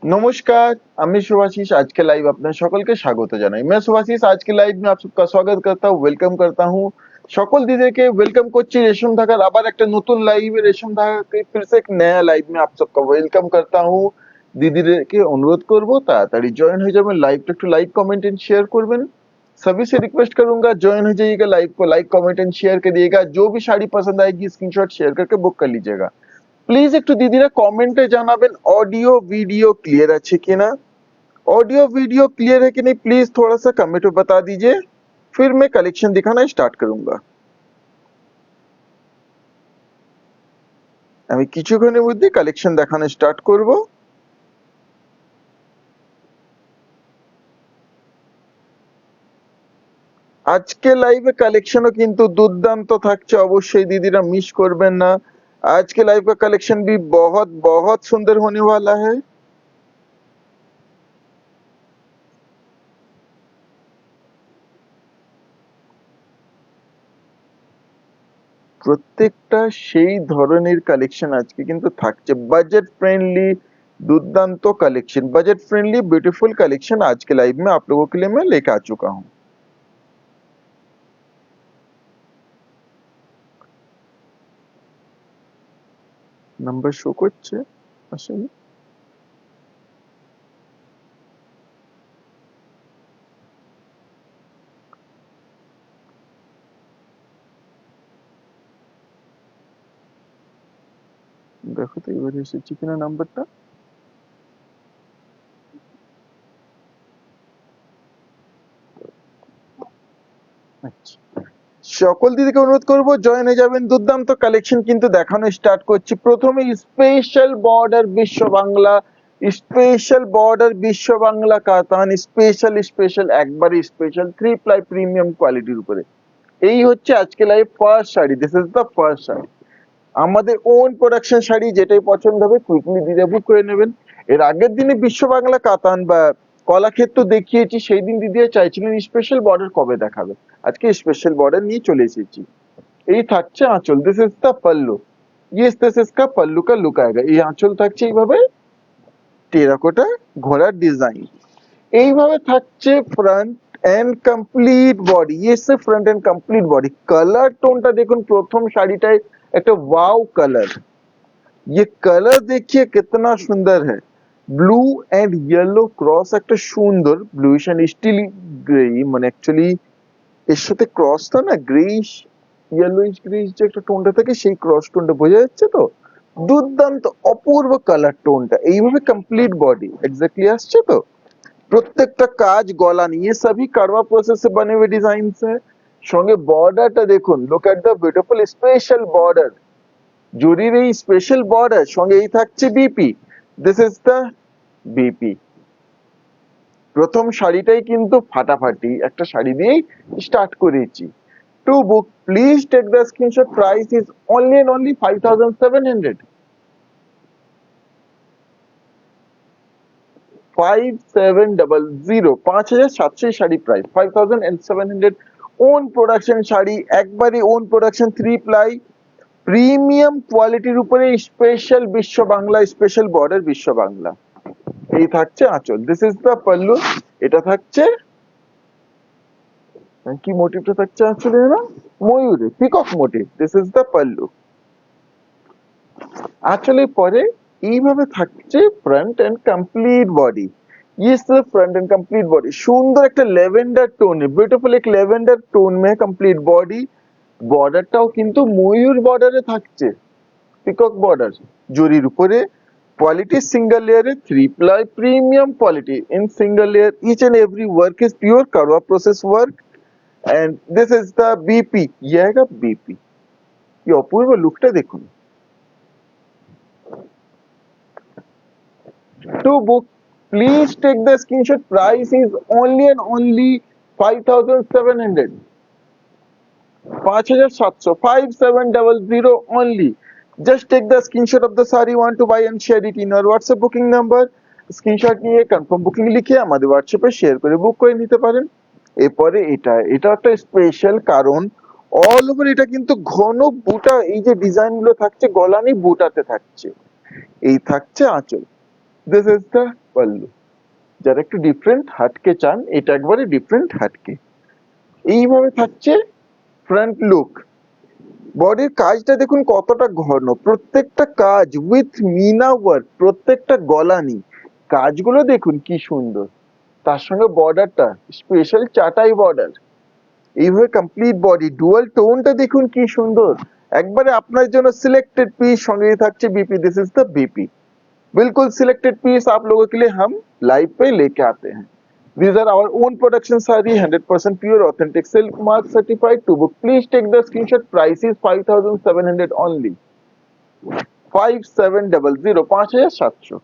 नमस्कार, मैं सुभाशीष आज के लाइव अपने সকল के स्वागत জানাই। मैं सुभाशीष आज के लाइव में आप सबका स्वागत करता हूँ, वेलकम करता हूँ। সকল দিদিকে ওয়েলকাম করছি রেশম ধাগার আবার একটা নতুন লাইভে রেশম ধাগাকে फिर से एक नया लाइव में आप सबका वेलकम करता हूँ। দিদিদেরকে অনুরোধ করব তাড়াতাড়ি জয়েন হয়ে যাবেন, লাইভটা একটু লাইক कमेंट एंड शेयर করবেন। सभी से रिक्वेस्ट करूंगा ज्वाइन हो जाइएगा, लाइव को लाइक कमेंट एंड शेयर करिएगा। जो भी साड़ी पसंद आएगी स्क्रीनशॉट शेयर करके बुक कर लीजिएगा। প্লিজ একটু দিদিরা কমেন্টে জানাবেন ऑडियो वीडियो क्लियर আছে কিনা। ऑडियो वीडियो क्लियर है कि नहीं प्लीज थोड़ा सा कमेंट में बता दीजिए, फिर मैं कलेक्शन दिखाना स्टार्ट करूंगा। আমি কিছুক্ষণের মধ্যে কালেকশন দেখানো স্টার্ট করব। আজকে লাইভে কালেকশনও কিন্তু দুর্দান্ত থাকছে, অবশ্যই দিদিরা মিস করবেন না। आज के लाइव का कलेक्शन भी बहुत बहुत सुंदर होने वाला है। প্রত্যেকটা সেই ধরনের কালেকশন আজকে কিন্তু থাকছে, बजट फ्रेंडली दुर्दांत collection, budget friendly beautiful collection आज के लाइव में आप लोगों के लिए मैं लेकर आ चुका हूं। नंबर शो করছে আসলে দেখো তো এবারে এসেছে কিনা নাম্বারটা। আচ্ছা, সকল দিদিকে অনুরোধ করব জয়েন হয়ে যাবেন। দুর্দান্ত কালেকশন কিন্তু দেখানো স্টার্ট করছি। প্রথমে স্পেশাল বর্ডার বিশ্ব বাংলা, স্পেশাল বর্ডার বিশ্ব বাংলা কাতান, স্পেশাল স্পেশাল একবারে স্পেশাল 3 প্লাই প্রিমিয়াম কোয়ালিটির উপরে। এই হচ্ছে আজকে live first sari, this is the first sari. আমাদের ওন প্রোডাকশন শাড়ি, যেটাই পছন্দ হবে কুইকলি দিদি বুক করে নেবেন। এর আগের দিনে বিশ্ব বাংলা কাতান বা কলাক্ষেত্র দেখিয়েছি, সেই দিন দিদি চাইছিলেন স্পেশাল বর্ডার কবে দেখাবে, আজকে স্পেশাল বর্ডার নিয়ে চলে এসেছি। এই থাকছে আঁচল, দিস ইজ দ্য পাল্লু, ये दिस इसका पल्लू का लुक आएगा। এই আঁচল থাকছে এইভাবে টেরাকোটা ঘোড়ার ডিজাইন, এইভাবে থাকছে ফ্রন্ট এন্ড কমপ্লিট বডি, ये सिर्फ front and complete body. Colour টোনটা দেখুন প্রথম শাড়িটায় একটা ওয়াও कलर, ये कलर देखिए कितना सुंदर है। ব্লু এন্ড ইয়েলো ক্রস, একটা সুন্দর ব্লুইশ এন্ড স্টিল গ্রে, মানে অ্যাকচুয়ালি এর সাথে ক্রসটা না গ্রেইশ ইয়েলোইশ গ্রেইশ যে একটা টোনটা থাকে সেই ক্রস টোনটা বোঝা যাচ্ছে তো। দুর্দান্ত অপূর্ব কালার টোনটা, এইভাবে কমপ্লিট বডি এক্স্যাক্টলি আসছে তো। প্রত্যেকটা কাজ গলা নিয়ে সবই কারवा प्रोसेस से बने हुए डिजाइन है। সঙ্গে বর্ডারটা দেখুন, look at the beautiful special border, জরির এই স্পেশাল বর্ডার, সঙ্গে এই থাকছে BP, this is the BP. প্রথম শাড়িটাই কিন্তু ফাটাফাটি একটা শাড়ি দিয়েই স্টার্ট করেছি। To book please take the screenshot, price is only and only 5700, 5700, 5700 sari price, 5700। Own production sari, একবারই ওন প্রোডাকশন 3 প্লাই প্রিমিয়াম কোয়ালিটির উপরে স্পেশাল বিশ্ব বাংলা, স্পেশাল বর্ডার বিশ্ব বাংলা। এই থাকছে আঁচল, দিস ইজ দ্য পাল্লু। এটা থাকছে কি মোটিভটা থাকছে আঁচলে না, ময়ূরে peacock motif, this is the pallu. আঁচলের পরে এইভাবে থাকছে ফ্রন্ট এন্ড কমপ্লিট বডি, ये सिर्फ फ्रंट एंड कंप्लीट बॉडी, সুন্দর একটা ল্যাভেন্ডার টোন, বিউটিফুল এক ল্যাভেন্ডার টোন মে কমপ্লিট বডি। বর্ডারটাও কিন্তু ময়ূর বর্ডারে থাকছে, পিকক বর্ডার জরির উপরে। quality single layer है 3 ply premium quality in single layer, each and every work is pure करवा process work and this is the BP, ये आएगा BP। ये अपूर्व लुकटा देखुन। to book please take the screenshot, price is only and only 5700, 5700, 5700 only। just take the screenshot of the saree you want to buy and share it in your WhatsApp booking number। Screenshot নিয়ে confirm booking লিখে আমাদের হোয়াটসঅ্যাপে share করে বুক করে নিতে পারেন। এরপরে এটা একটা স্পেশাল, কারণ অল ওভার এটা কিন্তু ঘন বুটা, এই যে ডিজাইন গুলো থাকছে গলানি বুটাতে থাকছে। এই থাকছে আঁচল, দিস ইজ দ্য পাল্লু। যারা একটু ডিফারেন্ট হাটকে চান, এটা একবারে ডিফারেন্ট হাটকে। এইভাবে থাকছে ফ্রন্ট লুক। বডির কাজটা দেখুন কতটা ঘন, প্রত্যেকটা কাজ উইথ মিনা ওয়ার্ক, প্রত্যেকটা গলানি কাজগুলো দেখুন কি সুন্দর। তার সঙ্গে বর্ডারটা স্পেশাল চাটাই বর্ডার। এইভাবে কমপ্লিট বডি ডুয়াল টোনটা দেখুন কি সুন্দর, একবারে আপনার জন্য सिलेक्टेड पीस। সঙ্গে থাকছে BP, this is the BP. बिल्कुल सिलेक्टेड पीस आप लोगों के लिए हम लाइव पे लेके आते हैं। These are our own production saree, 100% pure authentic silk mark certified. To book please take the screenshot. Price is 5700 only, 5700, 5700।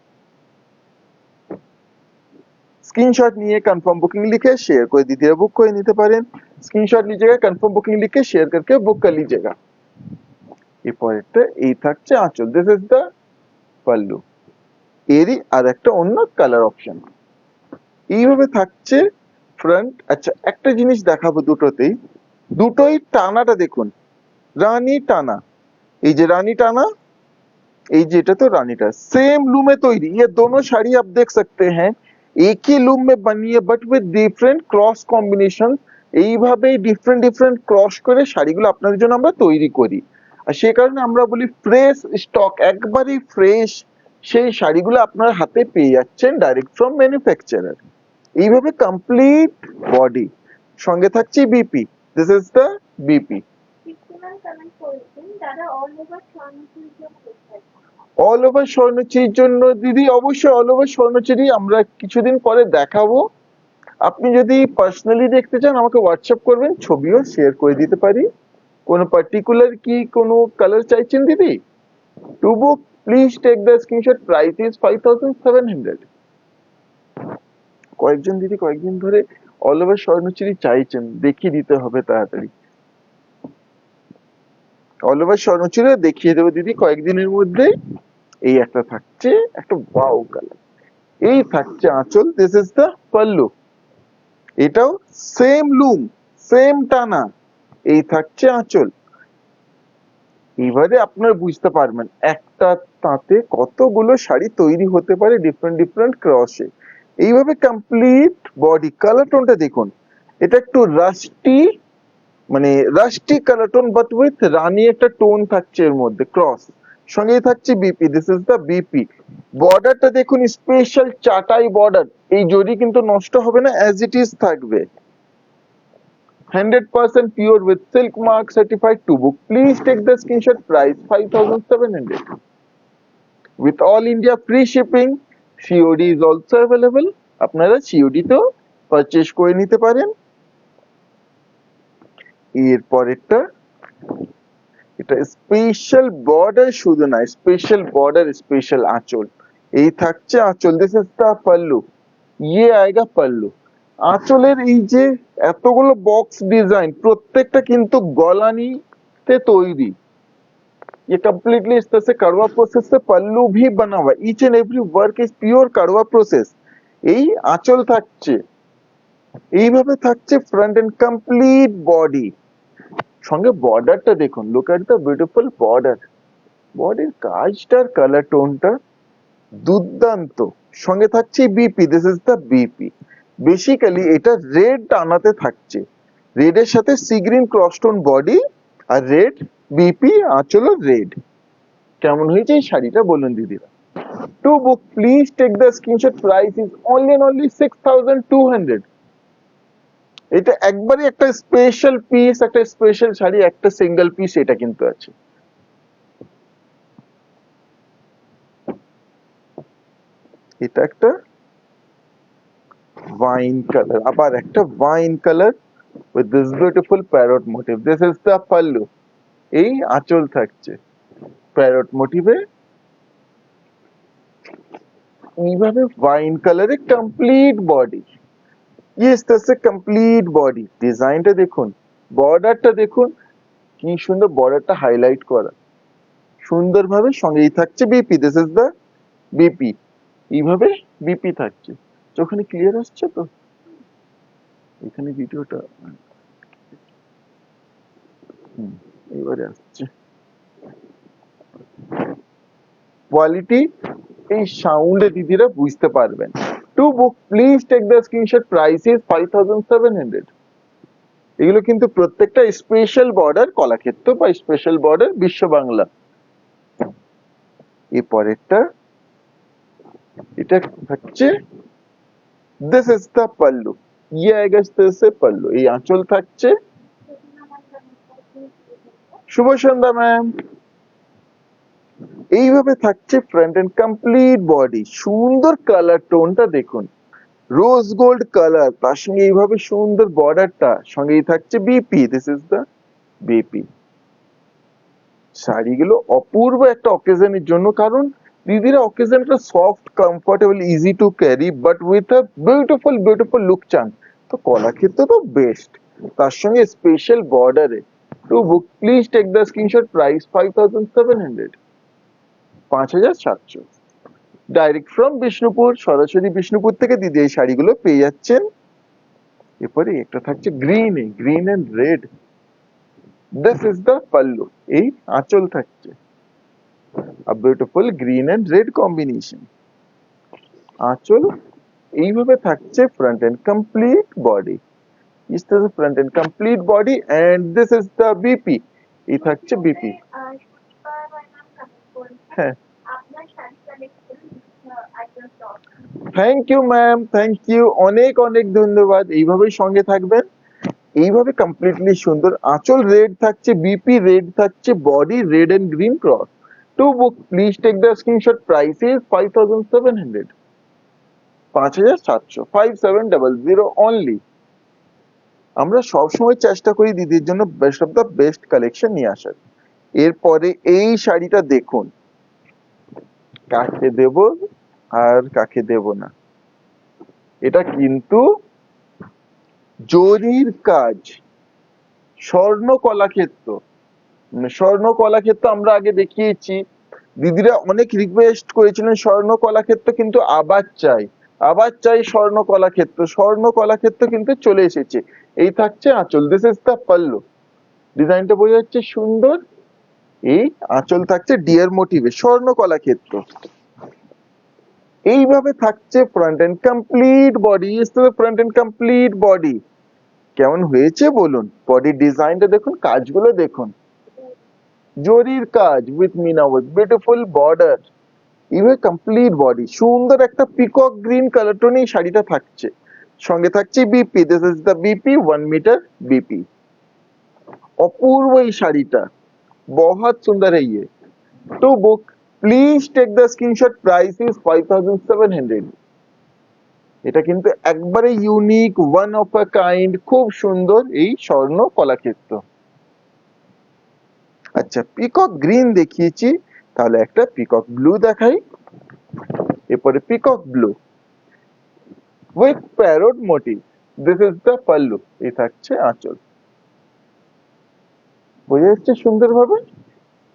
Screenshot নিয়ে কনফার্ম বুকিং লিখে शेयर করে दीजिए, बुक করে নিতে পারেন। স্ক্রিনশট लीजिएगा, কনফার্ম বুকিং লিখে शेयर करके बुक कर लीजिएगा। এরপরটা এই থাকছে আঁচল, দিস ইজ দ্য পাল্লু। এরই আর একটা অন্য কালার অপশন। এইভাবে থাকছে ফ্রন্ট। আচ্ছা একটা জিনিস দেখাবো দুটোতেই, দুটোই টানাটা দেখুন, রানী টানা। এই যে রানী টানা, এই যে এটা তো রানীটা सेम लूम में तैयारी। ये दोनों साड़ी आप देख सकते हैं एक ही लूम में बनी है but with different cross combination. এইভাবেই ডিফারেন্ট ডিফারেন্ট ক্রস করে শাড়িগুলো আপনাদের জন্য আমরা তৈরি করি। আর সেই কারণে আমরা বলি ফ্রেশ স্টক, একবারই ফ্রেশ সেই শাড়িগুলো আপনার হাতে পেয়ে যাচ্ছেন ডাইরেক্ট ফ্রম ম্যানুফ্যাকচারার। এইভাবে কমপ্লিট বডি, সঙ্গে থাকছে BP, this is the BP. All over স্বর্ণচুরির জন্য দিদি অবশ্যই অল ওভার স্বর্ণচুরি আমরা কিছুদিন পরে দেখাবো। আপনি যদি পার্সোনালি দেখতে চান আমাকে হোয়াটসঅ্যাপ করবেন, ছবিও শেয়ার করে দিতে পারি। কোনো পার্টিকুলার কি কোনো কালার চাইছেন দিদি? To book please take the screenshot. Price is 5700। কয়েকজন দিদি কয়েকদিন ধরে অল ওভার স্বর্ণচুরি চাইছেন, দেখিয়ে দিতে হবে তাড়াতাড়ি। অল ওভার স্বর্ণচুরি দেখিয়ে দেবো দিদি কয়েকদিনের মধ্যে। এই একটা থাকছে একটা ওয়াও কালার। এই থাকছে আঁচল, দিস ইজ দ্য পাল্লু। এটাও সেম লুম, সেম টানা। এই থাকছে আঁচল। এবারে আপনারা বুঝতে পারবেন একটা তাঁতে কতগুলো শাড়ি তৈরি হতে পারে ডিফারেন্ট ডিফারেন্ট ক্রসে। এইভাবে কমপ্লিট বডি। কালার টোনটা দেখুন, এটা একটু রাস্টি, মানে rusty colour tone but with রানী একটা টোন থাকছে এর মধ্যে ক্রস। সঙ্গেই থাকছে BP, this is the BP. বর্ডারটা দেখুন স্পেশাল চাটাই বর্ডার। এই জরি কিন্তু নষ্ট হবে না, অ্যাজ ইট ইজ থাকবে। 100% pure with silk mark certified. To book please take the screenshot. Price 5700 with all India free shipping. COD is also available. আপনারা COD তেও পারচেজ করে নিতে পারেন। এরপরেরটা এটা স্পেশাল বর্ডার, শুধু না স্পেশাল বর্ডার স্পেশাল আঁচল। এই থাকছে আঁচল, দিস ইজ দ্য পাল্লু। ইয়ে আয়েগা পাল্লু। আঁচলের এই যে এতগুলো বক্স ডিজাইন প্রত্যেকটা কিন্তু গলানিতে তৈরি। ये कम्प्लीटली इस तरह से कड़वा प्रोसेस से पल्लू भी बना हुआ है। Each and every work is pure कड़वा प्रोसेस। এই আঁচল থাকছে, এইভাবে থাকছে ফ্রন্ট এন্ড কমপ্লিট বডি। সঙ্গে বর্ডারটা দেখুন, look at the beautiful border. বডির কাজটার কালার টোনটা দুর্দান্ত। সঙ্গে থাকছে BP, this is the BP. Basically এটা রেড টানাতে থাকছে, রেড এর সাথে sea green cross tone body আর রেড বিপি, আঁচল রেড। কেমন হয়েছে এই শাড়িটা বলুন দিদিরা? To book please take the screenshot. Price is only 6200। এটা একবারে একটা স্পেশাল পিস, একটা স্পেশাল শাড়ি, একটা সিঙ্গেল পিস এটা কিন্তু আছে। এটা একটা ওয়াইন কালার, আবার একটা wine colour with this beautiful parrot motif. This is the pallu. এই আঁচল থাকছে প্যারট মোটিভে। এইভাবে ওয়াইন কালারে কমপ্লিট বডি। ইস তাসে কমপ্লিট বডি। ডিজাইনটা দেখুন, বর্ডারটা দেখুন কি সুন্দর, বর্ডারটা হাইলাইট করা সুন্দরভাবে। সঙ্গেই থাকছে BP, this is the BP. এইভাবে বিপি থাকছে। ওখানে ক্লিয়ার আসছে তো? এখানে ভিডিওটা এবারে আসছে। কোয়ালিটি এই সাউন্ডে দিদিরা বুঝতে পারবেন। To book please take the screenshot, price is 5700। এগুলো কিন্তু প্রত্যেকটা স্পেশাল বর্ডার কলাক্ষেত্র বা স্পেশাল বর্ডার বিশ্ব বাংলা। এর পরেরটা, এটা হচ্ছে দিস ইজ দ্য পাল্লু, ये आएगा इस तरह से पल्लू, এই আঁচল থাকছে। শুভ সন্ধ্যা ম্যাম। এইভাবে থাকছে ফ্রন্ট এন্ড কমপ্লিট বডি, সুন্দর কালার টোনটা দেখুন, রোজ গোল্ড কালার, তার সঙ্গে এইভাবে সুন্দর বর্ডারটা, সঙ্গেই থাকছে BP, this is the BP. শাড়িগুলো অপূর্ব একটা অকেশনের জন্য, কারণ দিদিরা অকেশনটা soft, comfortable, easy to carry, but with a beautiful beautiful look চান তো কলাক্ষেত্র তো বেস্ট। তার সঙ্গে স্পেশাল বর্ডারে। To book please take the screenshot, price 5700, 5700। Direct from Bishnupur, সরাসরি বিষ্ণুপুর থেকে দিদি এই শাড়িগুলো পেয়ে যাচ্ছেন। এরপরে একটা থাকছে green, green and red, this is the pallu, এই আঁচল থাকছে, a beautiful green and red combination। আঁচল এইভাবে থাকছে front and complete body, is the front and complete body and this is the BP, এই থাকছে বিপি। হ্যাঁ, thank you ma'am, thank you, অনেক অনেক ধন্যবাদ। এইভাবেই সঙ্গে থাকবেন, এইভাবে কমপ্লিটলি সুন্দর আঁচল রেড থাকছে, বিপি রেড থাকছে, body red and green cross. To book please take the screenshot, price is 5700, 5700, 5700 only. আমরা সবসময় চেষ্টা করি দিদির জন্য best of the best collection নিয়ে আসার। এরপরে এই শাড়িটা দেখুন, কাকে দেব আর কাকে দেব না, এটা কিন্তু জরির কাজ, স্বর্ণ কলাক্ষেত্র। স্বর্ণ কলাক্ষেত্র আমরা আগে দেখিয়েছি, দিদিরা অনেক রিকোয়েস্ট করেছিলেন স্বর্ণ কলাক্ষেত্র কিন্তু আবার চাই, আবার চাই স্বর্ণ কলাক্ষেত্র। স্বর্ণ কলাক্ষেত্র কিন্তু চলে এসেছে, এই থাকছে আঁচল, দিস ইজ দ্য পাল্লু, ডিজাইনটা বোঝা যাচ্ছে সুন্দর, এই আঁচল থাকছে ডিয়ার মোটিভে, স্বর্ণ কলাক্ষেত্র। এইভাবে থাকছে front and complete body, front and complete body. কেমন হয়েছে বলুন, বডির ডিজাইনটা দেখুন, কাজগুলো দেখুন, জরির কাজ with meena work, beautiful border, এইভাবে কমপ্লিট বডি, সুন্দর একটা পিকক গ্রিন কালার টোনে এই শাড়িটা থাকছে, সঙ্গে থাকছে BP, this is the BP, 1 metre BP. অপূর্ব এই শাড়িটা, বহুত সুন্দর है ये। To book please take the screenshot, price is 5700। এটা কিন্তু একবারে unique, one of a kind, খুব সুন্দর এই স্বর্ণ কলাক্ষেত্র। আচ্ছা, পিকক গ্রিন দেখিয়েছি, তাহলে একটা পিকক ব্লু দেখাই। এরপরে peacock blue with parrot motif, this is the pallu, এই থাকছে আঁচল। বোঝা যাচ্ছে সুন্দরভাবে।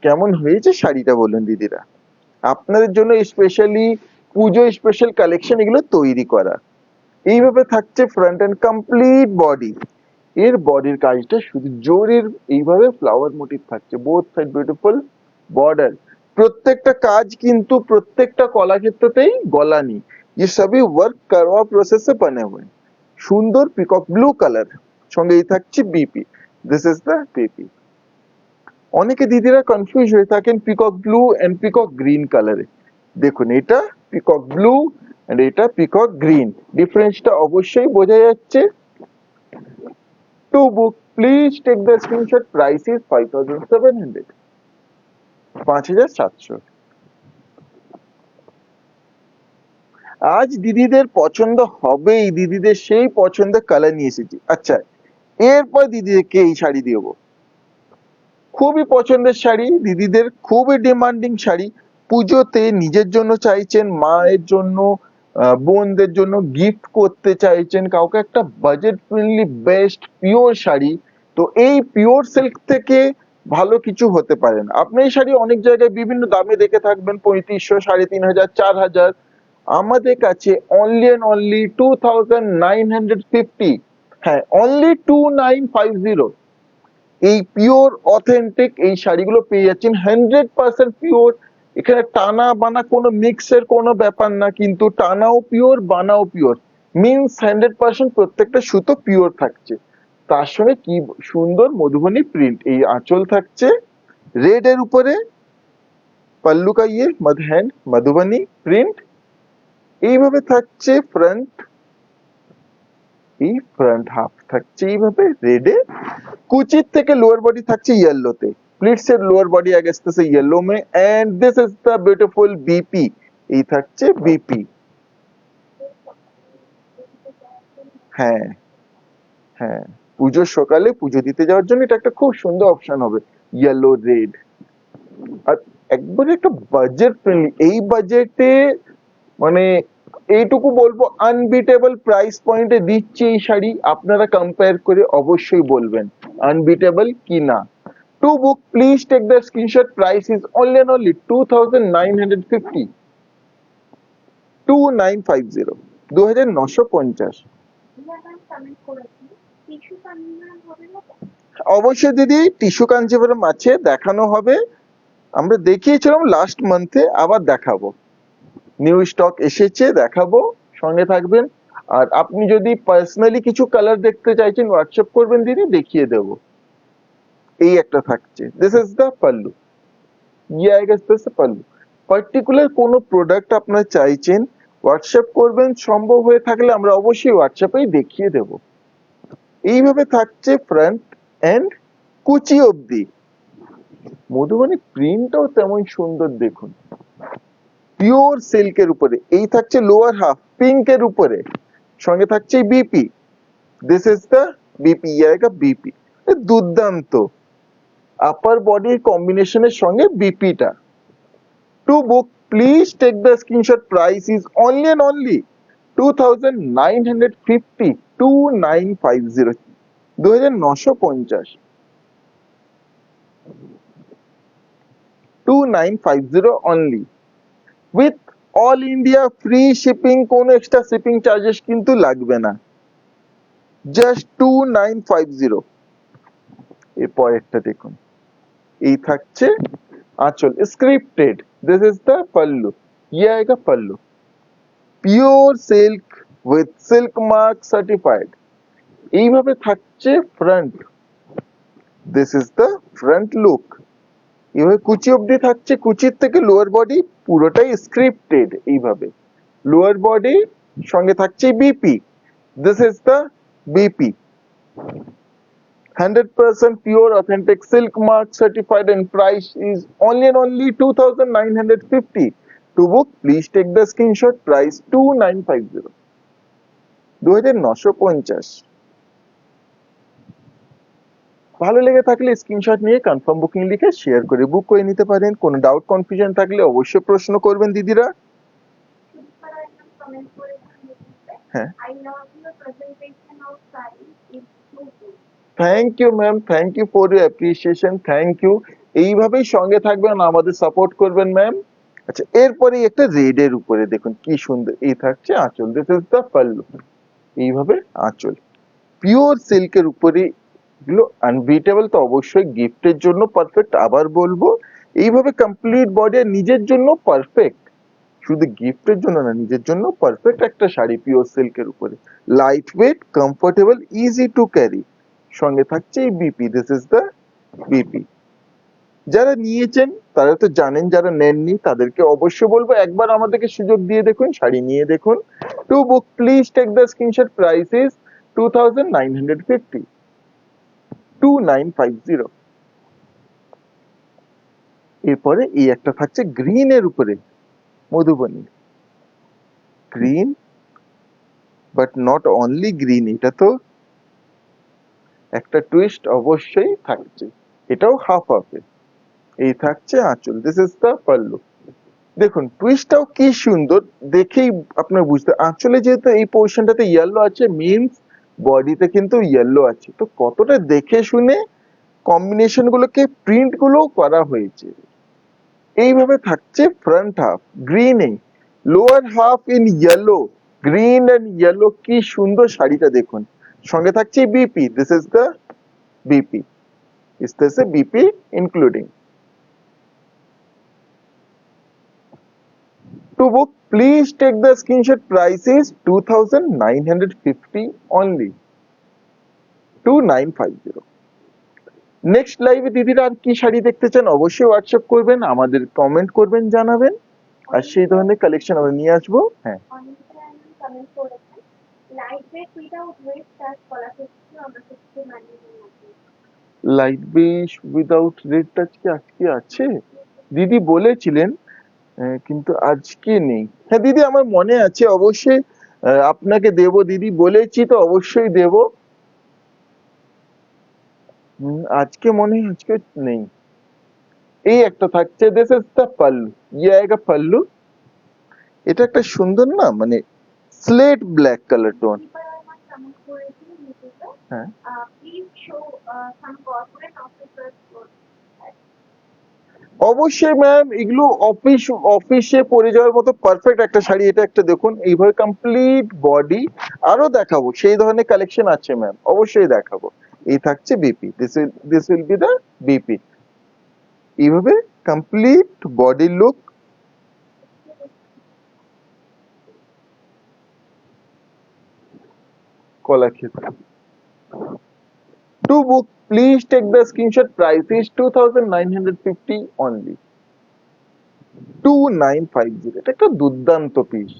কেমন হয়েছে শাড়িটা বলুন দিদিরা, আপনাদের জন্য স্পেশালি পুজো স্পেশাল কালেকশন এগুলো তৈরি করা। এইভাবে থাকছে ফ্রন্ট এন্ড কমপ্লিট বডি, এর বডির কাজটা শুধু জরির এইভাবে ফ্লাওয়ার মোটিভ থাকছে, বোথ সাইড বিউটিফুল বর্ডার। প্রত্যেকটা কাজ কিন্তু প্রত্যেকটা কলাক্ষেত্রতেই গলানি, ये सभी वर्क करवा प्रोसेस से बने हुए हैं। সুন্দর পিকক ব্লু কালার, সঙ্গে এই থাকছে BP, this is the BP. অনেকে দিদিরা কনফিউজ হয়ে থাকেন peacock blue and peacock green কালারে। দেখুন, এটা পিকক ব্লু এন্ড এটা পিকক গ্রিন, ডিফারেন্সটা অবশ্যই বোঝা যাচ্ছে। To book please take the screenshot, price is 5700, 5700। আজ দিদিদের পছন্দ হবেই, দিদিদের সেই পছন্দের কালার নিয়ে এসেছি। আচ্ছা, এরপর দিদিদেরকে এই শাড়ি দেবো, খুবই পছন্দের শাড়ি, দিদিদের খুবই ডিমান্ডিং শাড়ি। পুজোতে নিজের জন্য চাইছেন, মায়ের জন্য, বোনদের জন্য গিফট করতে চাইছেন, কাউকে একটা budget friendly best pure sari. তো এই পিওর সিল্ক থেকে ভালো কিছু হতে পারে না। আপনি এই শাড়ি অনেক জায়গায় বিভিন্ন দামে দেখে থাকবেন, 3500, 3500, 4000। আমাদের কাছে অনলি এন্ড অনলি 2950, হ্যাঁ অনলি 2950। এই পিওর অথেন্টিক এই শাড়িগুলো পেয়ে যাচ্ছেন, 100% পিওর। এখানে টানা বানা কোনো মিক্সের কোনো ব্যাপার না, কিন্তু টানাও পিওর বানাও পিওর, মিনস 100% প্রত্যেকটা সুতো পিওর থাকছে। তার সঙ্গে কি সুন্দর মধুবনী প্রিন্ট, এই আঁচল থাকছে রেড এর উপরে, पल्लू का ये मध हैंड मधुबनी প্রিন্ট, এইভাবে থাকছে ফ্রন্ট, এই ফ্রন্ট হাফ থাকছে এইভাবে রেডে, কুচির থেকে লোয়ার বডি থাকছে ইয়েলোতে, প্লিটস এর লোয়ার বডি আগে আসতেছে ইয়েলো মে, and this is the beautiful BP, এই থাকছে বিপি। হ্যাঁ হ্যাঁ, পুজোর সকালে পুজো দিতে যাওয়ার জন্য এটা একটা খুব সুন্দর অপশন হবে, ইয়েলো রেড। আর একবারে একটা বাজেট ফ্রেন্ডলি, এই বাজেটে মানে এইটুকু বলবো আনবিটেবল প্রাইস পয়েন্টে দিচ্ছি এই শাড়ি, আপনারা কম্পেয়ার করে অবশ্যই বলবেন আনবিটেবল কি না। To book please take the screenshot, price is only and only 2950, 2950, 2950। অবশ্যই দিদি টিস্যু কাঞ্জিভরম আছে, দেখানো হবে, আমরা দেখিয়েছিলাম লাস্ট মান্থে, আবার দেখাবো, নিউ স্টক এসেছে, দেখাবো, সঙ্গে থাকবেন। আর আপনি যদি পার্সোনালি কিছু কালার দেখতে চাইছেন হোয়াটসঅ্যাপ করবেন দিদি, দেখিয়ে দেবো। এই একটা থাকছে, দিস ইজ দ্য পাল্লু, ये आएगा इस से পাল্লু। পার্টিকুলার কোনো প্রোডাক্ট আপনারা চাইছেন হোয়াটসঅ্যাপ করবেন, সম্ভব হয়ে থাকলে আমরা অবশ্যই হোয়াটসঅ্যাপেই দেখিয়ে দেব। এইভাবে থাকছে ফ্রন্ট এন্ড কুচি অবধি, মধুবনী প্রিন্টটাও তেমন সুন্দর দেখুন, পিওর সিল্কের উপরে, এই থাকছে লোয়ার হাফ পিঙ্কের উপরে, সঙ্গে থাকছে BP, this is the BP, আएगा বিপি, দুর্দান্ত আপার বডির কম্বিনেশনের সঙ্গে বিপিটা। To book please take the screenshot, price is only and only 2950, 2950, 2950, 2950 only, with all India free shipping, কোনো এক্সট্রা শিপিং চার্জেস কিন্তু লাগবে না, জাস্ট 2950। এর পরেরটা দেখুন, এই থাকছে আঁচল scripted, this is the pallu, ये आएगा pallu, pure silk with silk mark certified, এইভাবে থাকছে front, this is the front look, এইভাবে কুচি অবধি থাকছে, কুচির থেকে লোয়ার বডি পুরোটাই স্ক্রিপ্টেড, এইভাবে লোয়ার বডি সঙ্গে থাকছে BP, this is the BP, 100% pure authentic silk mark certified, and price is only and only 2950. To book please take the screenshot, price 2950, 2950। ভালো লেগে থাকলে স্ক্রিনশট নিয়ে কনফার্ম বুকিং লিখে share করে বুক করে নিতে পারেন। কোনো ডাউট কনফিউশন থাকলে অবশ্যই প্রশ্ন করবেন দিদিরা। হ্যাঁ, thank you ma'am, thank you for your appreciation, thank you. এইভাবেই সঙ্গে থাকবেন, আমাদের সাপোর্ট করবেন ম্যাম। আচ্ছা, এরপরে একটা রেড এর উপরে দেখুন কি সুন্দর, এই থাকছে আঁচল, দিস ইজ দ্য পাল্লু, এইভাবে আঁচল, পিওর সিল্কের উপরে, এগুলো আনবিটেবল, তো অবশ্যই গিফটের জন্য পারফেক্ট, আবার বলবো এইভাবে কমপ্লিট বডি নিজের জন্য পারফেক্ট, শুধু গিফটের জন্য না, নিজের জন্য পারফেক্ট একটা শাড়ি পিওর সিল্কের উপরে, light weight, comfortable, easy to carry, সঙ্গে থাকছে এই BP, this is the BP. যারা নিয়েছেন তারা তো জানেন, যারা নেননি তাদেরকে অবশ্যই বলবো একবার আমাদেরকে সুযোগ দিয়ে দেখুন, শাড়ি নিয়ে দেখুন। To book please take the screenshot, price is 2950, 2950। এরপরে এই একটা থাকছে গ্রিন এর উপরে, Madhubani green, but not only green, এটা তো একটা টুইস্ট অবশ্যই থাকছে, এটাও হাফ হাফে, এই থাকছে আঁচল, দিস ইজ দ্য পাল্লু। দেখুন টুইস্টটাও কি সুন্দর, দেখেই আপনার বুঝতে, আঁচলে যেহেতু এই পোর্শনটাতে ইয়েলো আছে, মিন্স বডিতে কিন্তু ইয়েলো আছে, তো কতটা দেখে শুনে কম্বিনেশন গুলোকে, প্রিন্ট গুলো করা হয়েছে। এইভাবে থাকছে ফ্রন্ট হাফ গ্রিনে, lower half in yellow, green and yellow, কি সুন্দর শাড়িটা দেখুন, সঙ্গে থাকছে BP, this is the BP, is this a BP including. To book, please take the screenshot. Price is 2,950 only. 2950. Next লাইভে দিদিরা আর কি শাড়ি দেখতে চান অবশ্যই হোয়াটসঅ্যাপ করবেন, আমাদের কমেন্ট করবেন, জানাবেন, আর সেই ধরনের কালেকশন আমরা নিয়ে আসবো। হ্যাঁ, light base without red touch কি আজকে আছে? দিদি বলেছিলেন কিন্তু আজকে নেই। হ্যাঁ দিদি আমার মনে আছে, অবশ্যই আপনাকে দেব, দিদি বলেছি তো অবশ্যই দেব। আজকে মনে হয় আজকে নেই। এই একটা থাকছে, দিস ইজ দ্য পাল্লু, ইয়ে আয়েগা পাল্লু। এটা একটা সুন্দর না, মানে স্লেট ব্ল্যাক কালার টোন। হ্যাঁ অবশ্যই ম্যাম, এগুলো অফিসে পরে যাওয়ার মতো পারফেক্ট একটা শাড়ি। এটা একটা দেখুন, এইভাবে কমপ্লিট বডি। আরো দেখাবো সেই ধরনের কালেকশন আছে ম্যাম, অবশ্যই দেখাবো। এই থাকছে BP, this will be the BP. এইভাবে কমপ্লিট বডি লুক। কলা ক্ষেত্র। To book, please take the screenshot. Price is 2,950 only. 2950. এটা একটা দুর্দান্ত piece.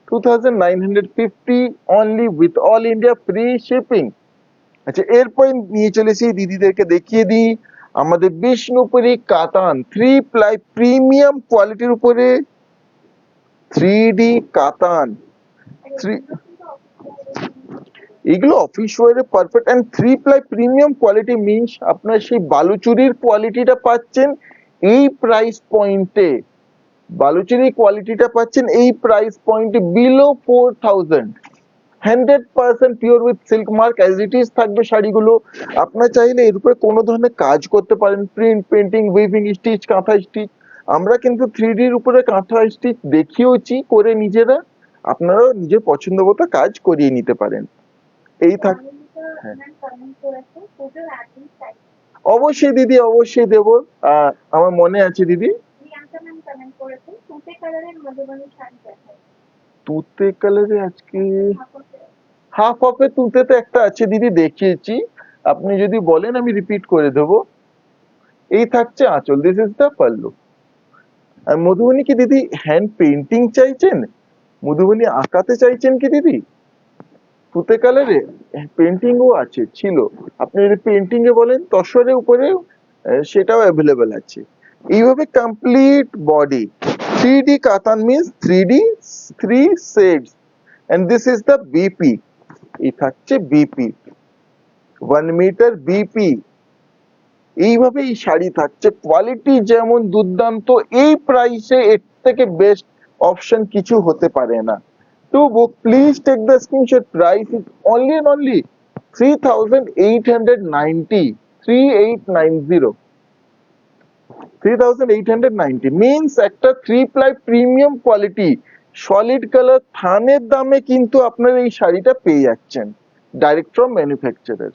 2,950 only with all India free shipping. আচ্ছা, এরপর নিয়ে চলেছি, দিদিদেরকে দেখিয়ে দিই আমাদের বিষ্ণুপুরি কাতান 3 ply প্রিমিয়াম কোয়ালিটির উপরে 3D কাতান। এগুলো অফিস ওয়ারে perfect, and 3 ply premium quality means আপনার সেই বালুচুরির কোয়ালিটিটা পাচ্ছেন এই প্রাইস পয়েন্টে। বালুচুরি কোয়ালিটিটা পাচ্ছেন এই প্রাইস পয়েন্টে below 4,000। 100% pure with silk mark as it is থাকবে শাড়িগুলো। আপনার চাইলে এর উপরে কোনো ধরনের কাজ করতে পারেন, প্রিন্ট, পেন্টিং, উইভিং, স্টিচ, কাঁথা স্টিচ। আমরা কিন্তু 3Dর উপরে কাঁথা স্টিচ দেখিয়েছি করে নিজেরা, আপনারাও নিজের পছন্দ মতো কাজ করিয়ে নিতে পারেন। এই থাক, হ্যাঁ অবশ্যই দিদি, অবশ্যই দেবো। আমার মনে আছে দিদি। তুতে কালারে আজকে হাফ অফে তুতেতে একটা আছে দিদি, দেখিয়েছি। আপনি যদি বলেন আমি রিপিট করে দেবো। এই থাকছে আঁচল, দিস ইজ দ্য পাল্লু। আর মধুবনী কি দিদি হ্যান্ড পেন্টিং চাইছেন? মধুবনী আঁকাতে চাইছেন কি দিদি? তুতে কালারে পেন্টিং ও আছে, ছিল। আপনি যদি পেন্টিং এ বলেন তসরের উপরে সেটাও অ্যাভেলেবেল আছে। এইভাবে কমপ্লিট বডি 3D কাতান means 3D 3 shades, and this is the BP. এই থাকছে বিপি 1 মিটার বিপি। এইভাবে এই শাড়ি থাকছে, কোয়ালিটি যেমন দুর্দান্ত, এই প্রাইসে এর থেকে বেস্ট অপশন কিছু হতে পারে না। To book, please take the screenshot. Price is only and only 3,890. 3890. 3,890 means একটা 3 ply premium quality solid colour থানের দামে কিন্তু আপনারা এই শাড়িটা পেয়ে যাচ্ছেন ডাইরেক্ট ফ্রম ম্যানুফ্যাকচারার।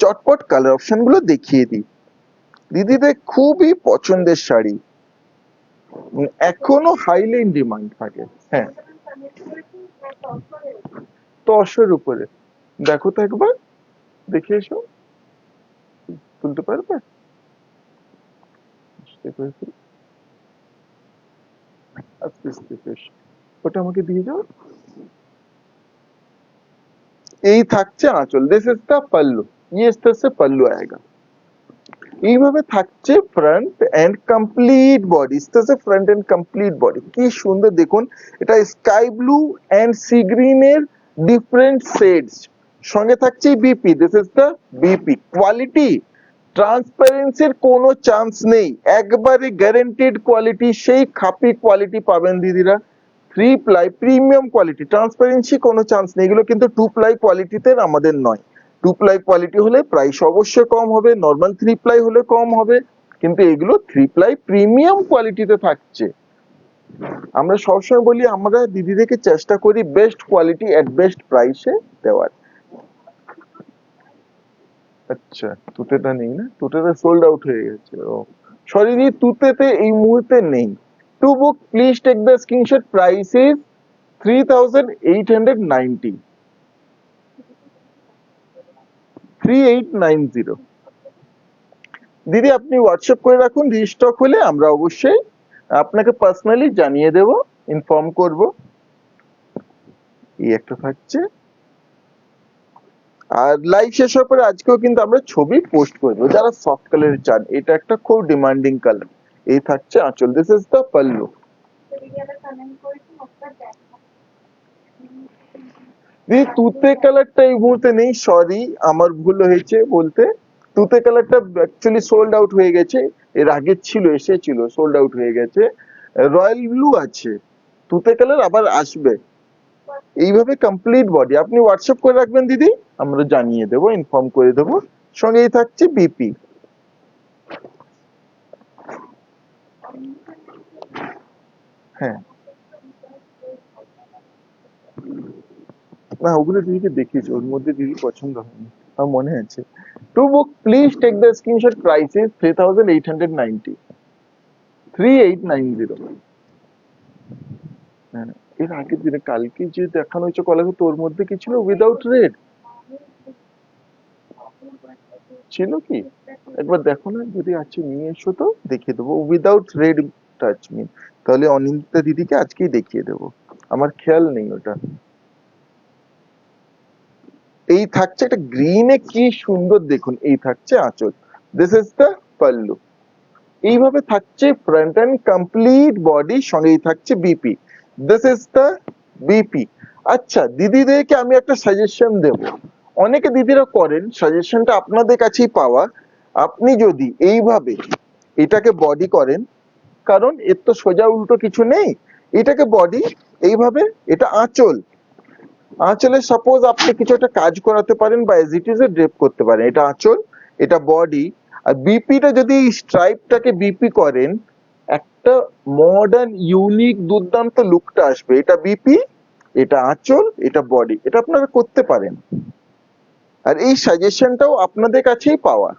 চটপট কালার অপশন গুলো দেখিয়ে দিই। দিদিদের খুবই পছন্দের শাড়ি, এখনো হাইলি ইন ডিমান্ড থাকে। হ্যাঁ তসরের উপরে দেখো তো একবার, দেখে এসো, তুলতে পারবে? ওটা আমাকে দিয়ে যাও। এই থাকছে আঁচল, দিস ইজ দ্য পাল্লু, ये इस तरह से पल्लू आएगा। এইভাবে থাকছে front and complete body, front and complete body. কি সুন্দর দেখুন, এটা sky blue and sea green এর ডিফারেন্ট শেডস, সঙ্গে থাকছে BP, this is the BP. Quality ট্রান্সপারেন্সির কোনো চান্স নেই, একবারে গ্যারান্টেড কোয়ালিটি, সেই খাপি কোয়ালিটি পাবেন দিদিরা। 3 ply প্রিমিয়াম কোয়ালিটি, ট্রান্সপারেন্সি কোনো চান্স নেই। এগুলো কিন্তু 2 ply কোয়ালিটিতে আমাদের নয়। 2 ply কোয়ালিটি হলে প্রাইস অবশ্যই কম হবে, নর্মাল 3 ply হলে কম হবে, কিন্তু এগুলো 3 ply প্রিমিয়াম কোয়ালিটিতে থাকছে। আমরা সবসময় বলি আমরা দিদিদেরকে চেষ্টা করি বেস্ট কোয়ালিটি এট বেস্ট প্রাইসে দেওয়ার। আচ্ছা তুতেটা নেই না, তুতেটা সোল্ড আউট হয়ে গেছে। ও সরি দি, তুতেতে এই মুহূর্তে নেই। To book please take the screenshot, price is 3890, 3890। দিদি আপনি হোয়াটসঅ্যাপ করে রাখুন, রিস্টক হলে আমরা অবশ্যই আপনাকে পার্সোনালি জানিয়ে দেব, ইনফর্ম করব। এই একটা থাকছে। আর লাইভ শেষ হওয়ার পরে আজকেও কিন্তু আমরা ছবি পোস্ট করবো, যারা সফট কালার চান। এটা একটা খুব ডিমান্ডিং কালার। এই থাকছে আঁচল, দিস ইজ দ্য পাল্লু। দিদি তুতে কালারটা এই মুহূর্তে নেই, সরি আমার ভুল হয়েছে বলতে। তুতে কালারটা অ্যাকচুয়ালি সোল্ড আউট হয়ে গেছে, এর আগে ছিল, এসেছিল, সোল্ড আউট হয়ে গেছে। রয়্যাল ব্লু আছে, তুতে কালার আবার আসবে। এইভাবে কমপ্লিট বডি আপনি হোয়াটসঅ্যাপ করে রাখবেন দিদি, আমরা জানিয়ে দেবো, ইনফর্ম করে দেবো। সঙ্গেই থাকছে বিপি। হ্যাঁ, না ওগুলো দিদিকে দেখিয়েছি, ওর মধ্যে দিদি পছন্দ হয়নি, আমার মনে আছে। To book please take the screenshot, price is 3890, 3890। হ্যাঁ, এর আগের দিনে কালকে যে দেখানো হয়েছে কলেজে, তোর মধ্যে কি ছিল? উইদাউট রেড ছিল কি? একবার দেখো না, যদি আছে নিয়ে এসো তো দেখিয়ে দেবো। উইদাউট রেড টাচ মি, তাহলে অনিন্দিতা দিদিকে আজকেই দেখিয়ে দেবো, আমার খেয়াল নেই ওটা। এই থাকছে একটা গ্রিনে, কি সুন্দর দেখুন। এই থাকছে আঁচল, দিস ইজ দ্য পাল্লু। এইভাবে থাকছে ফ্রন্ট এন্ড কমপ্লিট বডি, সঙ্গেই থাকছে BP, this is the BP. আচ্ছা দিদিদেরকে আমি একটা সাজেশন দেব, অনেকে দিদিরা করেন, সাজেশনটা আপনাদের কাছেই পাওয়া। আপনি যদি এইভাবে এটাকে বডি করেন, কারণ এর তো সোজা উল্টো কিছু নেই, এটাকে বডি এইভাবে, এটা আঁচল, আঁচলে সাপোজ আপনি কিছু একটা কাজ করাতে পারেন বা as it is a drape করতে পারেন। এটা আঁচল, এটা বডি। আর বিপিটা যদি স্ট্রাইপটাকে বিপি করেন, একটা মডার্ন ইউনিক দুর্দান্ত লুকটা আসবে। এটা বিপি, এটা আঁচল, এটা বডি, এটা আপনারা করতে পারেন। আর এই সাজেশনটাও আপনাদের কাছেই পাওয়া,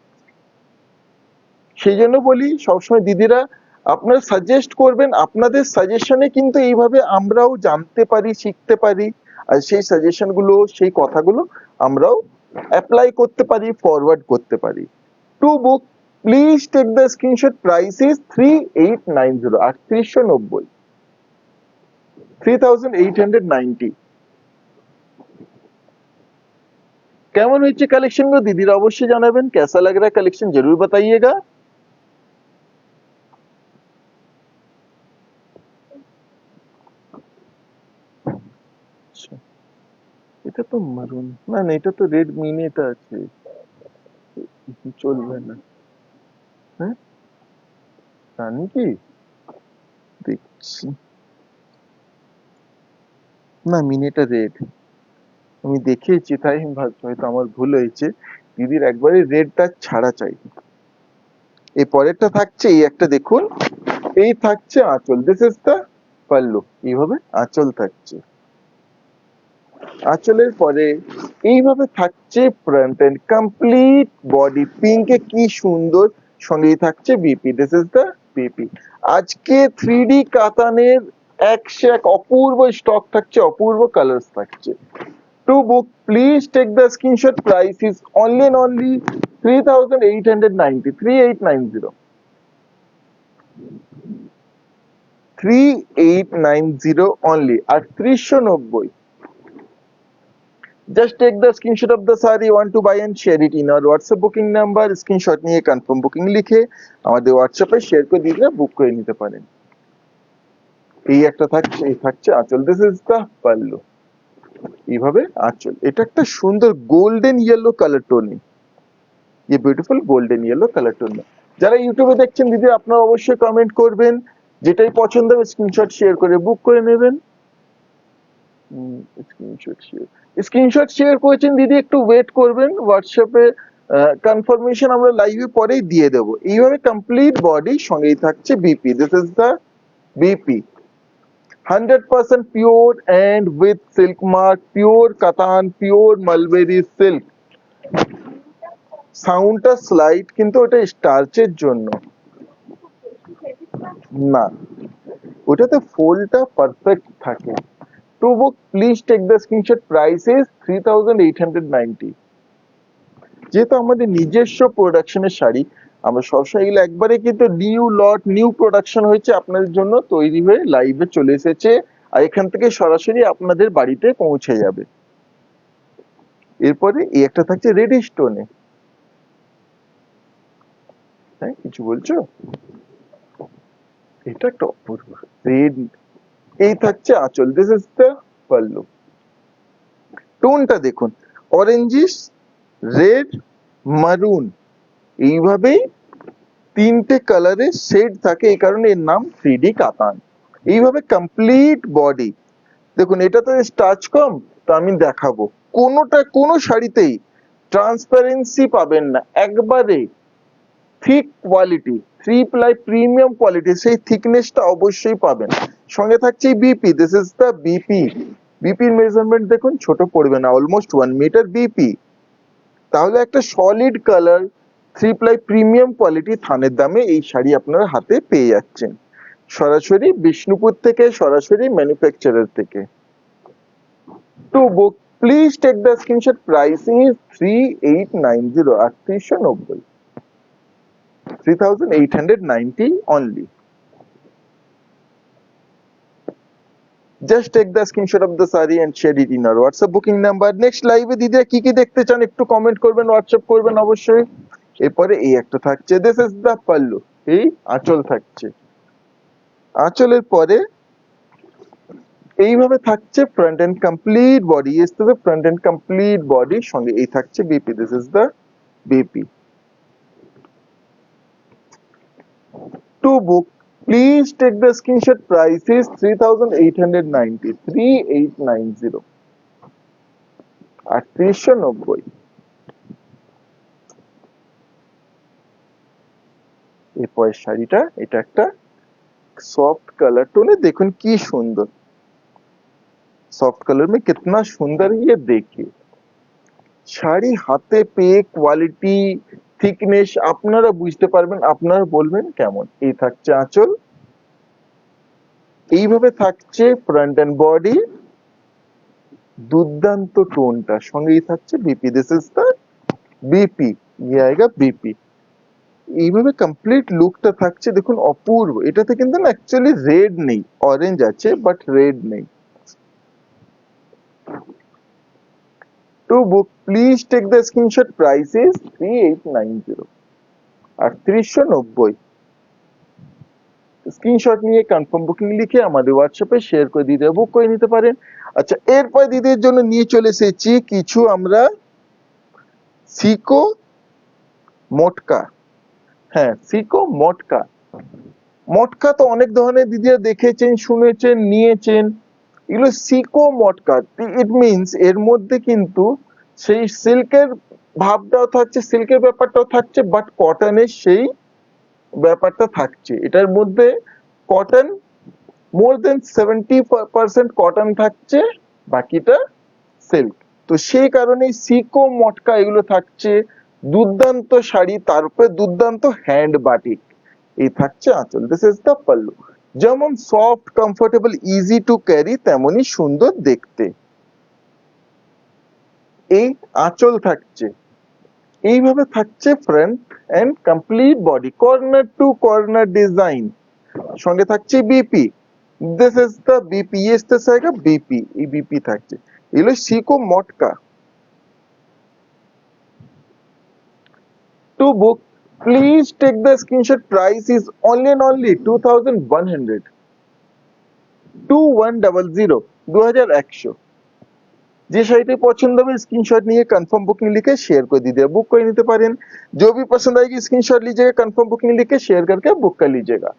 সেই জন্য বলি সবসময় দিদিরা আপনারা সাজেস্ট করবেন, আপনাদের সাজেশনে কিন্তু এইভাবে আমরাও জানতে পারি, শিখতে পারি। আর সেই সাজেশন গুলো, সেই কথাগুলো আমরাও অ্যাপ্লাই করতে পারি, ফরওয়ার্ড করতে পারি। To book please take the screenshot, price is 3890, 3890, 3890। কেমন হয়েছে कलेक्शन को दीदीरा अवश्य জানাবেন, कैसा लग रहा है कलेक्शन जरूर बताइएगा। এটা তো মারুন, না না এটা তো রেড মিনিটা আছে, চলবে না। হ্যাঁ জানি কি, দেখছি। না মিনিটা রেড, আমি দেখেছি, তাই আমি ভাবছি হয়তো আমার ভুল হয়েছে। দিদির একবারে রেডটা ছাড়া চাই। এই পরেরটা থাকছে এই একটা দেখুন, এই থাকছে আঁচল, দিস ইজ দ্য পাল্লু। এইভাবে আঁচল থাকছে, আঁচলের পরে এইভাবে থাকছে ফ্রন্ট এন্ড কমপ্লিট বডি, পিঙ্কে কি সুন্দর, সঙ্গেই থাকছে BP, this is the BP. আজকে 3D কাতানের একশো এক অপূর্ব স্টক থাকছে, অপূর্ব কালার্স থাকছে। To book please take the screenshot, price is only and only 3890, 3890, 3890 only, 3890। Just take the screenshot of the saree you want to buy and share it in our WhatsApp booking number. Screenshot নিয়ে confirm booking লিখে আমাদের হোয়াটসঅ্যাপে share করে দিলে বুক করে নিতে পারেন। এই একটা থাকছে, এই থাকছে আঁচল, দিস ইজ দ্য পাল্লু। এইভাবে আঁচল, এটা একটা সুন্দর গোল্ডেন ইয়েলো কালার টোনে, ये বিউটিফুল গোল্ডেন ইয়েলো কালার টোনে। যারা ইউটিউবে দেখছেন দিদি আপনারা অবশ্যই কমেন্ট করবেন, যেটাই পছন্দ হবে স্ক্রিনশট শেয়ার করে বুক করে নেবেন। স্ক্রিনশট শেয়ার করেছেন দিদি, একটু ওয়েট করবেন, হোয়াটসঅ্যাপে কনফার্মেশন আমরা লাইভে পরেই দিয়ে দেবো। এইভাবে কমপ্লিট বডি, সঙ্গেই থাকছে BP, this is the BP. 100% pure and with silk mark, pure Katan, pure mulberry silk. সাউন্ডটা স্লাইড, কিন্তু ওটা স্টার্চের জন্য। না, ওটাতে ফোল্ডটা পারফেক্ট থাকে। To book please take the screenshot, price is 3890। যেহেতু আমাদের নিজস্ব প্রোডাকশনের শাড়ি, আমরা সবসময় এগুলো একবারে কিন্তু নিউ লট নিউ প্রোডাকশন হয়েছে আপনাদের জন্য তৈরি হয়ে লাইভে চলে এসেছে, আর এখান থেকে সরাসরি আপনাদের বাড়িতে পৌঁছে যাবে। এরপরে এই একটা থাকছে রেড স্টোনে। হ্যাঁ, কিছু বলছো? এটা একটা অপূর্ব রেড। এই থাকছে আঁচল, দিস ইজ দ্য পাল্লু। টোনটা দেখুন, অরেঞ্জিস, রেড, মারুন, এইভাবেই তিনটে কালারের শেড থাকে, এই কারণে এর নাম 3D কাতান। এইভাবে কমপ্লিট বডি দেখুন। এটা তো স্টাচ কম, তো আমি দেখাবো, কোনো শাড়িতেই ট্রান্সপারেন্সি পাবেন না, একবারে thick quality, 3 ply premium quality, সেই থিকনেসটা অবশ্যই পাবেন। সঙ্গে থাকছে BP, this is the BP. বিপির মেজারমেন্ট দেখুন, ছোট পড়বে না, অলমোস্ট 1 মিটার বিপি। তাহলে একটা solid colour 3 ply premium quality থানের দামে এই শাড়ি আপনারা হাতে পেয়ে যাচ্ছেন, সরাসরি বিষ্ণুপুর থেকে, সরাসরি ম্যানুফ্যাকচারার থেকে। To book please take the screenshot, price is 3890, 3890, 3890 only. Just take the screenshot of the saree and share it in our WhatsApp booking number. Next live এ দিদিরা কি কি দেখতে চান একটু কমেন্ট করবেন, হোয়াটসঅ্যাপ করবেন অবশ্যই। এরপরে এই একটা থাকছে, দিস ইজ দ্য পাল্লু, এই আঁচল থাকছে। আঁচলের পরে এইভাবে থাকছে ফ্রন্ট এন্ড কমপ্লিট বডি, এসে ফ্রন্ট এন্ড কমপ্লিট বডি, সঙ্গে এই থাকছে BP, this is the BP. To book please take the screenshot, price is 3890, 3890, 3890। এরপরের শাড়িটা, এটা একটা সফট কালার টোনে, দেখুন কি সুন্দর, सॉफ्ट कलर में कितना सुंदर ये देखिए। শাড়ি হাতে পেয়ে কোয়ালিটি, থিকনেস আপনারা বুঝতে পারবেন, আপনারা বলবেন কেমন। এই থাকছে আঁচল, এইভাবে থাকছে ফ্রন্ট এন্ড বডি, দুর্দান্ত টোনটা, সঙ্গে এই থাকছে BP, this is the BP, ये आएगा বিপি। এইভাবে কমপ্লিট লুকটা থাকছে, দেখুন অপূর্ব। এটাতে কিন্তু না অ্যাকচুয়ালি রেড নেই, অরেঞ্জ আছে বাট রেড নেই। To book please take the screenshot, price is 3890, 3890। Screenshot নিয়ে কনফার্ম বুকিং লিখে আমাদের হোয়াটসঅ্যাপে শেয়ার করে দিতে, বুক করে নিতে পারেন। আচ্ছা, এরপর দিদির জন্য নিয়ে চলে এসেছি কিছু আমরা সিকো মটকা। হ্যাঁ, সিকো মটকা। মটকা তো অনেক ধরনের দিদিরা দেখেছেন, শুনেছেন, নিয়েছেন। এগুলো সিকো মটকা, ইট মিনস এর মধ্যে কিন্তু সেই সিল্কের ভাবটাও থাকছে, সিল্কের ব্যাপারটাও থাকছে, বাট কটনের সেই ব্যাপারটা থাকছে। এটার মধ্যে কটন, মোর দেন 70% কটন থাকছে, বাকিটা সিল্ক। তো সেই কারণে সিকো মটকা এগুলো থাকছে। দুর্দান্ত শাড়ি, তার উপরে দুর্দান্ত হ্যান্ড বাটিক। এই থাকছে আঁচল, দিস ইজ দ্য পাল্লু। যেমন soft, comfortable, easy to carry, তেমনই সুন্দর দেখতে। এই আঁচল থাকছে, এইভাবে থাকছে front and complete body, corner to corner design, সঙ্গে থাকছে BP, this is the BP, ये इससे आएगा बीपी, এই বিপি থাকছে। এগুলো সিকো মটকা। To book please take the screenshot, price is only and only 2100, 2100, 2100। যে শাড়িটি পছন্দ হবে स्क्रीनशॉट নিয়ে কনফার্ম বুকিং लिखे शेयर कर दीजिए, बुक করে নিতে পারেন। जो भी पसंद आएगी स्क्रीनशॉट लीजिएगा, कन्फर्म बुकिंग लिखे शेयर करके बुक कर लीजिएगा।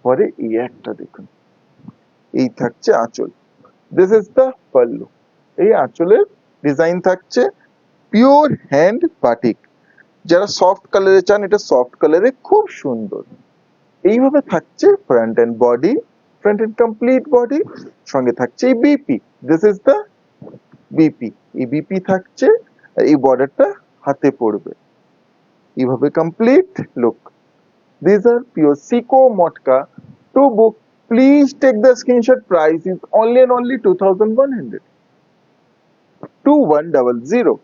পরে এই একটা দেখুন, এই থাকছে আঁচল, দিস ইজ দ্য পাল্লু। এই আঁচলের ডিজাইন থাকছে পিওর হ্যান্ড বাটিক। যারা সফট কালারে চান, এটা সফট কালারে খুব সুন্দর। এইভাবে থাকছে front and body, front and complete body, সঙ্গে থাকছে এই BP, this is the BP. এই বিপি থাকছে, এই বর্ডারটা হাতে পড়বে, এইভাবে complete look. These are pure Seiko Motka. To book, please take the screenshot. Price is only and only 2100. 2100.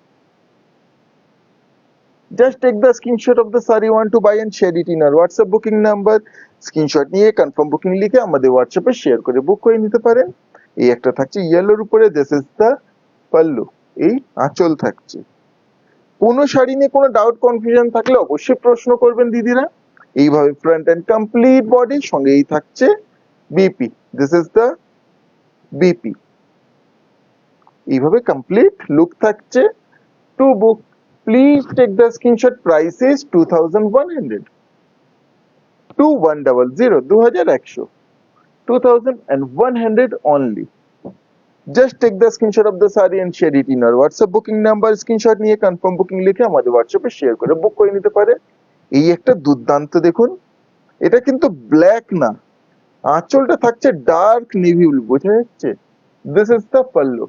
Just take the screenshot of the saree you want to buy and share it in our WhatsApp booking number. Screenshot নিয়ে confirm booking লিখে আমাদের হোয়াটসঅ্যাপে share করে বুক করে নিতে পারেন। এই একটা থাকছে ইয়েলোর উপরে, দিস ইজ দ্য পাল্লু, এই আঁচল থাকছে। কোনো শাড়ি নিয়ে কোনো ডাউট কনফিউশন থাকলে অবশ্যই প্রশ্ন করবেন দিদিরা। এইভাবে ফ্রন্ট এন্ড কমপ্লিট বডি, সঙ্গে এই থাকছে BP, this is the BP. এইভাবে কমপ্লিট লুক থাকছে। To book, please take the screenshot. Price is 2100। 2100, 2100, 2100 only. Just take the screenshot of the saree and share it in our WhatsApp booking number. Screenshot নিয়ে confirm booking লিখে আমাদের হোয়াটসঅ্যাপে share করে বুক করে নিতে পারে। এই একটা দুর্দান্ত, দেখুন এটা কিন্তু ব্ল্যাক না, আঁচলটা থাকছে ডার্ক নেভি ব্লু, বোঝা যাচ্ছে? This is the pallu.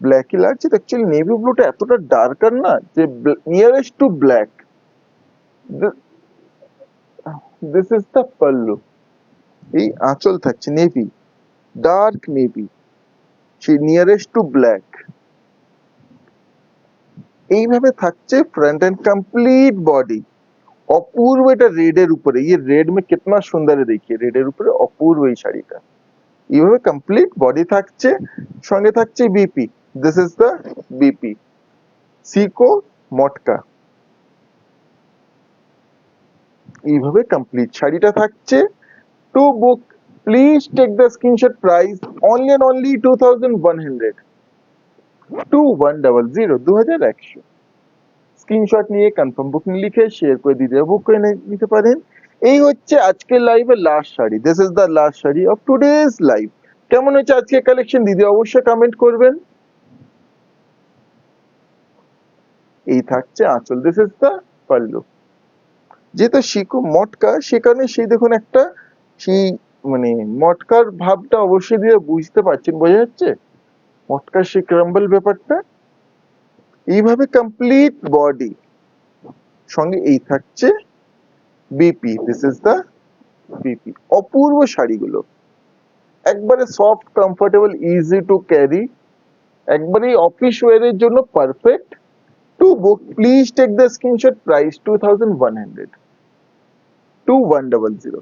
ব্ল্যাকই লাগছে, অ্যাকচুয়ালি নেভি ব্লুটা এতটা ডার্কার না যে nearest to black. This is the pallu. এই আঁচল থাকছে নেভি, ডার্ক নেভি, সেই নিয়ারেস্ট টু ব্ল্যাক। এইভাবে থাকছে फ्रंट एंड कंप्लीट बॉडी। অপূর্ব, এটা রেড এর উপরে, ये रेड में कितना सुंदर है देखिए, रेड এর উপরে অপূর্ব এই শাড়িটা। এইভাবে কমপ্লিট বডি থাকছে, সঙ্গে থাকছে BP, this is the BP সিকো মটকা। এইভাবে কমপ্লিট শাড়িটা থাকছে। To book, please take the screenshot. Price only and only 2100। 2100, 2100। Screenshot নিয়ে কনফার্ম বুকিং লিখে শেয়ার করে দিতে বুক করে নিতে পারেন। এই হচ্ছে আজকের লাইভের last sari, this is the last sari of today's live. কেমন হচ্ছে আজকের কালেকশন দিদি অবশ্যই কমেন্ট করবেন। এই থাকছে আঁচল, দিস ইজ দ্য পাল্লু। যেহেতু শিকো মটকা, সে কারণে সেই দেখুন একটা সেই মানে মটকার ভাবটা অবশ্যই দিয়ে বুঝতে পারছেন, বোঝা যাচ্ছে মটকার সেই ক্রাম্বল ব্যাপারটা। এইভাবে কমপ্লিট বডি, সঙ্গে এই থাকছে BP, this is the BP. অপূর্ব শাড়িগুলো, একবারে soft, comfortable, easy to carry, একবারে অফিস ওয়্যারের জন্য perfect. To book, please take the screenshot. Price 2100, 2100।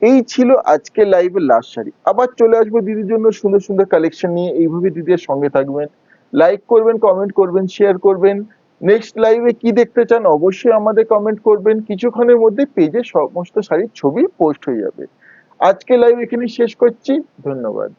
এই ছিল আজকে লাইভের লাস্ট শাড়ি। আবার চলে আসবো দিদির জন্য সুন্দর সুন্দর কালেকশন নিয়ে। এইভাবে দিদির সঙ্গে থাকবেন, লাইক করবেন, কমেন্ট করবেন, শেয়ার করবেন। নেক্সট লাইভে কি দেখতে চান অবশ্যই আমাদের কমেন্ট করবেন। কিছুক্ষণের মধ্যে পেজে সমস্ত শাড়ির ছবি পোস্ট হয়ে যাবে। আজকে লাইভ এখানে শেষ করছি, ধন্যবাদ।